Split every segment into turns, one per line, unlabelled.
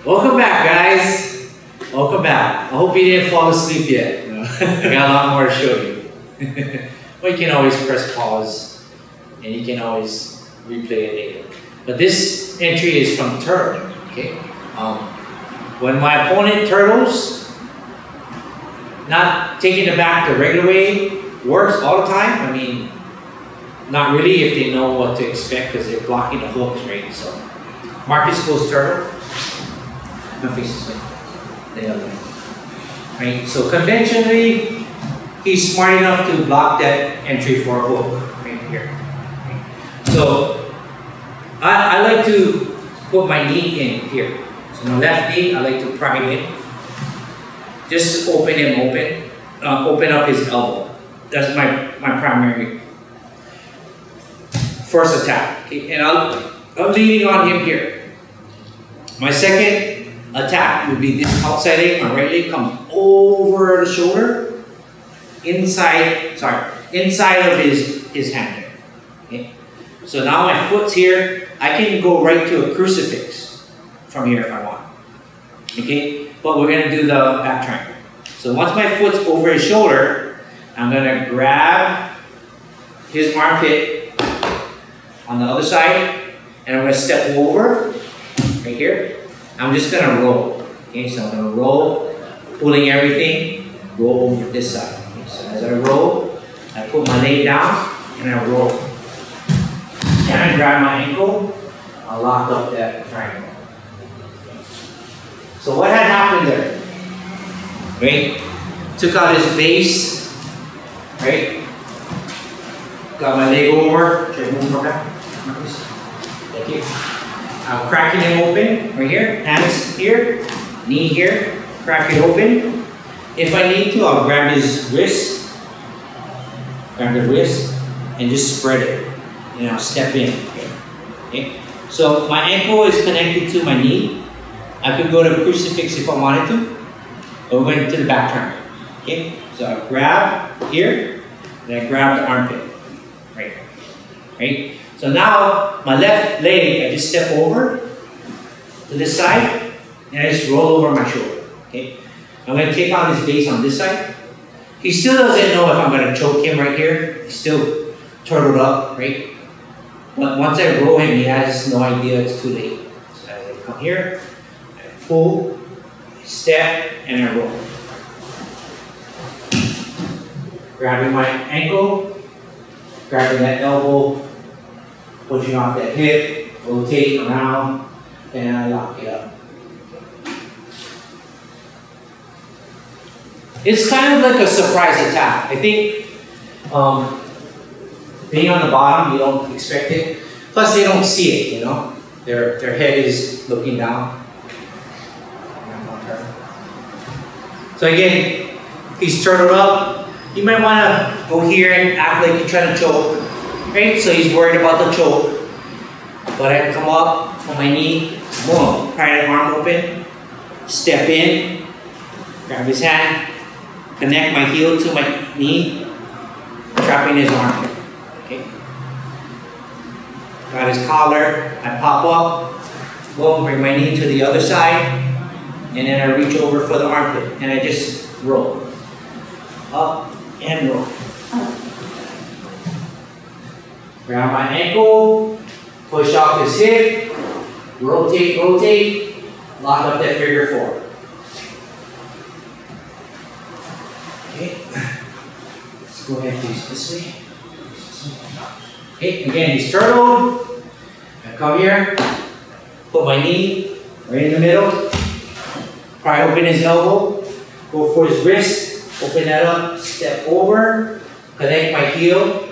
Welcome back, guys. Welcome back. I hope you didn't fall asleep yet. I got a lot more to show you. But you can always press pause and you can always replay it later. But this entry is from turtle. Okay. When my opponent turtles, not taking it back the regular way works all the time. I mean, not really if they know what to expect because they're blocking the hooks, right? So, Marcus goes turtle. No face this way. The other way. Right? So, conventionally, he's smart enough to block that entry for a hook right here. Right? So, I like to put my knee in here. So, my left knee, I like to pry in. Just open him open up his elbow. That's my primary first attack. Okay? And I'm leaning on him here. My second attack would be this outside leg. My right leg comes over the shoulder, inside of his hand there. Okay? So now my foot's here. I can go right to a crucifix from here if I want. Okay? But we're gonna do the back triangle. So once my foot's over his shoulder, I'm gonna grab his armpit on the other side, and I'm gonna step over right here. I'm just gonna roll. Okay, so I'm gonna roll, pulling everything, roll over this side. Okay, so as I roll, I put my leg down and I roll. And I grab my ankle, I'll lock up that triangle. So what had happened there? Right? Took out his base, right? Got my leg over, try to move from back. Thank you. I'm cracking him open right here, hands here, knee here, crack it open. If I need to, I'll grab his wrist, and just spread it. And I'll step in here. Okay? So my ankle is connected to my knee. I could go to crucifix if I wanted to, or we're going to the back triangle. Okay? So I grab here, and I grab the armpit. Right? Right? So now my left leg, I just step over to this side, and I just roll over my shoulder. Okay? I'm going to take on his base on this side. He still doesn't know if I'm going to choke him right here. He's still turtled up, right? But once I roll him, he has no idea it's too late. So I come here, I pull, step, and I roll. Grabbing my ankle, grabbing that elbow, pushing off that hip, rotate around, and I lock it up. It's kind of like a surprise attack. I think being on the bottom, you don't expect it. Plus, they don't see it, you know? Their head is looking down. So again, he's turtled up. You might want to go here and act like you're trying to choke. Right? So he's worried about the choke. But I come up on my knee, boom, pry that arm open, step in, grab his hand, connect my heel to my knee, trapping his arm. Okay? Got his collar, I pop up, boom, bring my knee to the other side, and then I reach over for the armpit, and I just roll. Up and roll. Grab my ankle, push off his hip, rotate, lock up that figure four. Okay, let's go ahead and face this way. Okay, again, he's turtled. I come here, put my knee right in the middle, pry open his elbow, go for his wrist, open that up, step over, connect my heel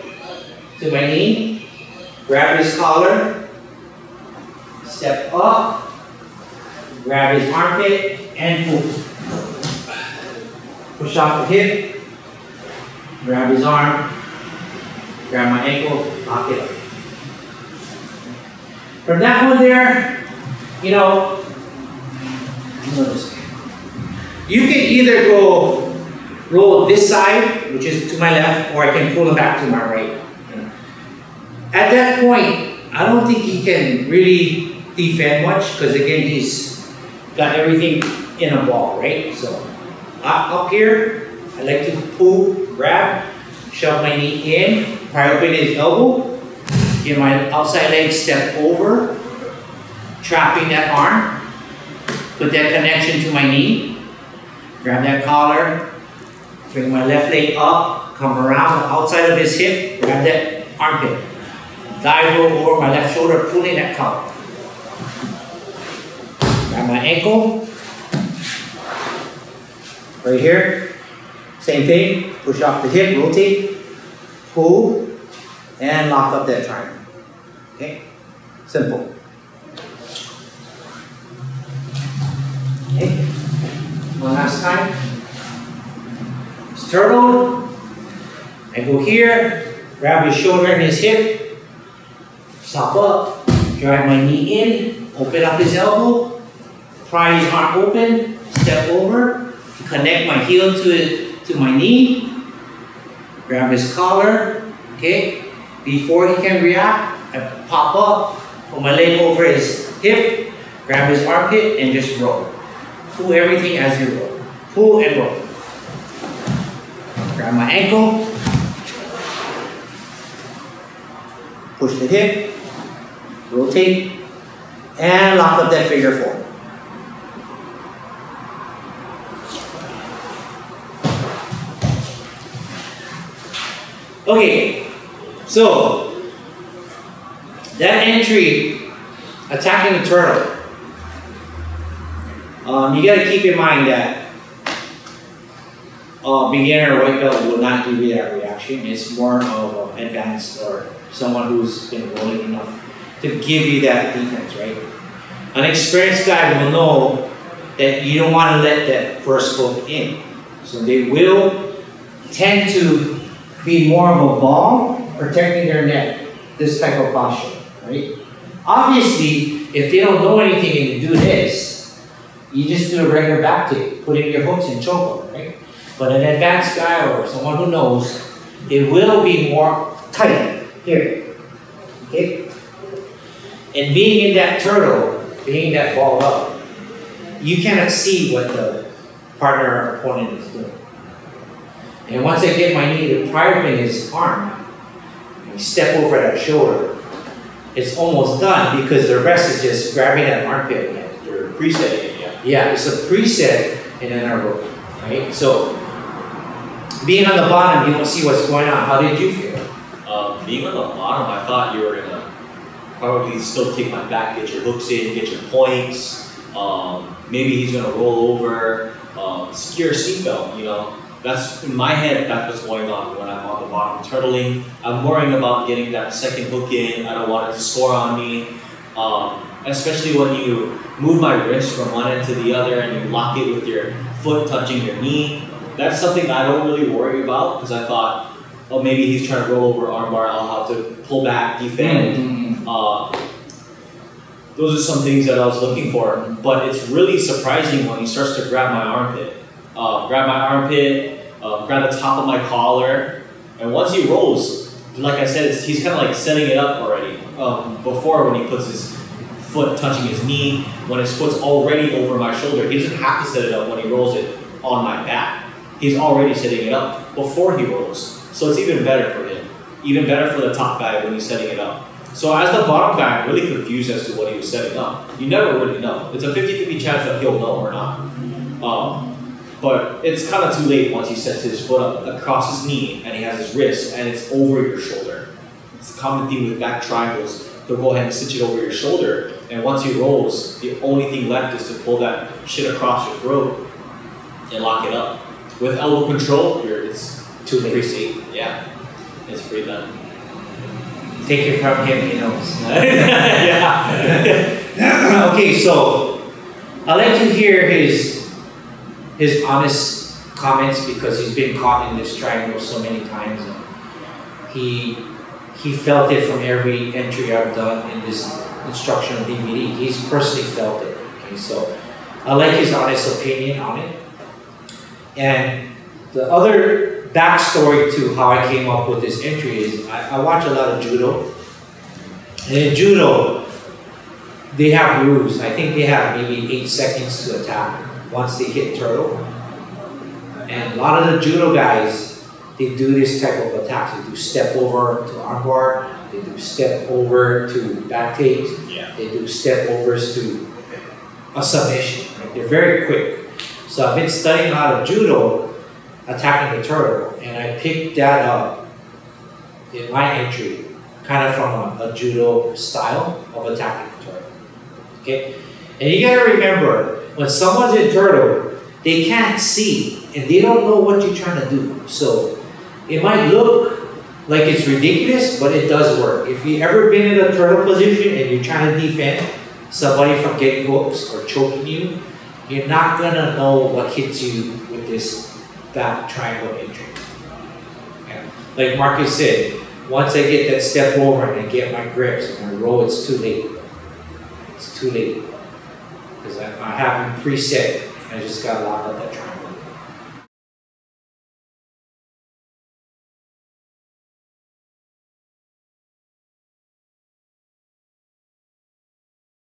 to my knee, grab his collar, step up, grab his armpit, and move. Push off the hip, grab his arm, grab my ankle, lock it up. From that one there, you know, you can either go roll this side, which is to my left, or I can pull him back to my right. At that point, I don't think he can really defend much because again, he's got everything in a ball, right? So up here, I like to pull, grab, shove my knee in, pry open his elbow, get my outside leg step over, trapping that arm, put that connection to my knee, grab that collar, bring my left leg up, come around the outside of his hip, grab that armpit, dive over my left shoulder, pulling that collar. Grab my ankle, right here, same thing, push off the hip, rotate, pull, and lock up that triangle. Okay, simple. Okay, one last time. It's turtle. I go here, grab his shoulder and his hip, stop up, drag my knee in, open up his elbow, pry his arm open, step over, connect my heel to my knee, grab his collar, okay? Before he can react, I pop up, put my leg over his hip, grab his armpit, and just roll. Pull everything as you roll. Pull and roll. Grab my ankle, push the hip, rotate, and lock up that figure four. Okay, so that entry, attacking the turtle, you got to keep in mind that beginner white belt will not give you that reaction. It's more of advanced or someone who's been rolling enough to give you that defense, right? An experienced guy will know that you don't want to let that first hook in. So they will tend to be more of a ball, protecting their neck, this type of posture, right? Obviously, if they don't know anything and you do this, you just do a regular back take, put in your hooks and choke them, right? But an advanced guy or someone who knows, it will be more tight here, okay? And being in that turtle, being that ball up, you cannot see what the partner or opponent is doing. And once I get my knee to pry open his arm, and step over that shoulder, it's almost done because the rest is just grabbing that armpit again.
You're presetting it, yeah.
Yeah, it's a preset and then a rope, right? So, being on the bottom, you don't see what's going on. How did you feel?
Being on the bottom, I thought you were gonna probably still take my back, get your hooks in, get your points. Maybe he's gonna roll over, secure seatbelt, you know. That's in my head, that's what's going on when I'm on the bottom turtling. I'm worrying about getting that second hook in. I don't want it to score on me. Especially when you move my wrist from one end to the other and you lock it with your foot touching your knee. That's something I don't really worry about because I thought, oh, maybe he's trying to roll over armbar. I'll have to pull back, defend. Those are some things that I was looking for. But it's really surprising when he starts to grab my armpit. Grab the top of my collar, and once he rolls, like I said, he's kind of like setting it up already. Before when he puts his foot touching his knee, when his foot's already over my shoulder, he doesn't have to set it up when he rolls it on my back. He's already setting it up before he rolls. So it's even better for him. Even better for the top guy when he's setting it up. So as the bottom guy, I'm really confused as to what he was setting up. You never really know. It's a 50-50 chance that he'll know or not. But it's kind of too late once he sets his foot up across his knee and he has his wrist and it's over your shoulder. It's a common theme with back triangles. He'll go ahead and stitch it over your shoulder, and once he rolls, the only thing left is to pull that shit across your throat and lock it up. With elbow control, it's too late. Yeah, it's pretty done.
Take it from him, he knows.
Yeah.
Okay, so I'd like to hear his honest comments because he's been caught in this triangle so many times. And he felt it from every entry I've done in this instructional DVD. He's personally felt it. Okay, so I like his honest opinion on it. And the other backstory to how I came up with this entry is I watch a lot of judo. And in judo, they have rules. I think they have maybe 8 seconds to attack once they hit turtle. And a lot of the judo guys, they do this type of attacks. They do step over to armbar, they do step over to back takes, they do step overs to a submission. Right? They're very quick. So I've been studying a lot of judo, attacking the turtle, and I picked that up in my entry, kind of from a judo style of attacking the turtle. Okay? And you gotta remember, when someone's in turtle, they can't see and they don't know what you're trying to do. So it might look like it's ridiculous, but it does work. If you've ever been in a turtle position and you're trying to defend somebody from getting hooks or choking you, you're not gonna know what hits you with this back triangle entry. Okay? Like Marcus said, once I get that step over and I get my grips and I roll, it's too late. It's too late. Because I have them preset. I just gotta lock up that triangle.